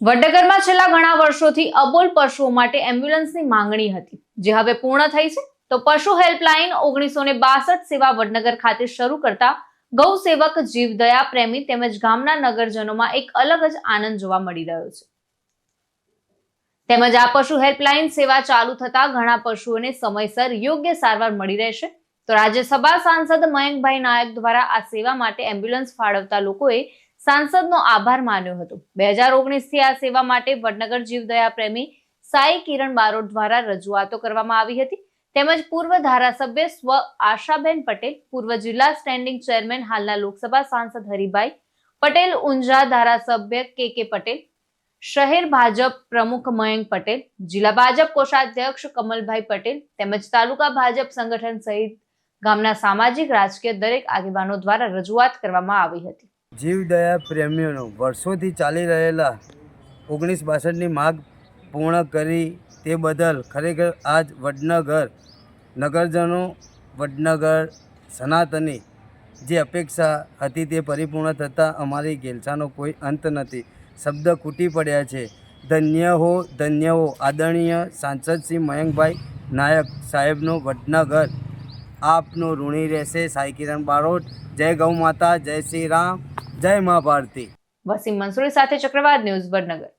વડનગરમાં છેલ્લા ઘણા વર્ષોથી અબોલ પશુઓ માટે એમ્બ્યુલન્સની માંગણી હતી, જે હવે પૂર્ણ થઈ છે. તો પશુ હેલ્પલાઇન 1962 સેવા વડનગર ખાતે શરૂ કરતા ગૌ સેવક, જીવદયા પ્રેમી તેમજ ગામના નગરજનોમાં એક અલગ જ આનંદ જોવા મળી રહ્યો છે. તેમજ આ પશુ હેલ્પલાઇન સેવા ચાલુ થતા ઘણા પશુઓને સમયસર યોગ્ય સારવાર મળી રહેશે. તો રાજ્યસભા સાંસદ મયંકભાઈ નાયક દ્વારા આ સેવા માટે એમ્બ્યુલન્સ ફાળવતા લોકોએ સાંસદનો આભાર માન્યો હતો. 2019 થી આ સેવા માટે વડનગર જીવદયા પ્રેમી સાઈ કિરણ બારોટ દ્વારા રજૂઆતો કરવામાં આવી હતી. તેમજ પૂર્વ ધારાસભ્ય સ્વ આશાબેન પટેલ, પૂર્વ જિલ્લા સ્ટેન્ડિંગ ચેરમેન હાલના લોકસભા સાંસદ હરિભાઈ પટેલ, ઊંઝા ધારાસભ્ય કે પટેલ, શહેર ભાજપ પ્રમુખ મયંક પટેલ, જિલ્લા ભાજપ કોષાધ્યક્ષ કમલભાઈ પટેલ તેમજ તાલુકા ભાજપ સંગઠન સહિત ગામના સામાજિક, રાજકીય દરેક આગેવાનો દ્વારા રજૂઆત કરવામાં આવી હતી. જીવદયા પ્રેમીઓનો વર્ષોથી ચાલી રહેલા 1962ની માગ પૂર્ણ કરી તે બદલ ખરેખર આજ વડનગર નગરજનો, વડનગર સનાતની જે અપેક્ષા હતી તે પરિપૂર્ણ થતાં અમારી ઘેલછાનો કોઈ અંત નથી. શબ્દ ખૂટી પડ્યા છે. ધન્ય હો આદરણીય સાંસદ શ્રી મયંકભાઈ નાયક સાહેબનો વડનગર આપનો ઋણી રહેશે. સાઈ કિરણ બારોટ. જય ગૌ માતા, જય શ્રી રામ, જય મા ભારતી. વસીમ મંસૂરી સાથે ચક્રવાત ન્યૂઝ, વડનગર.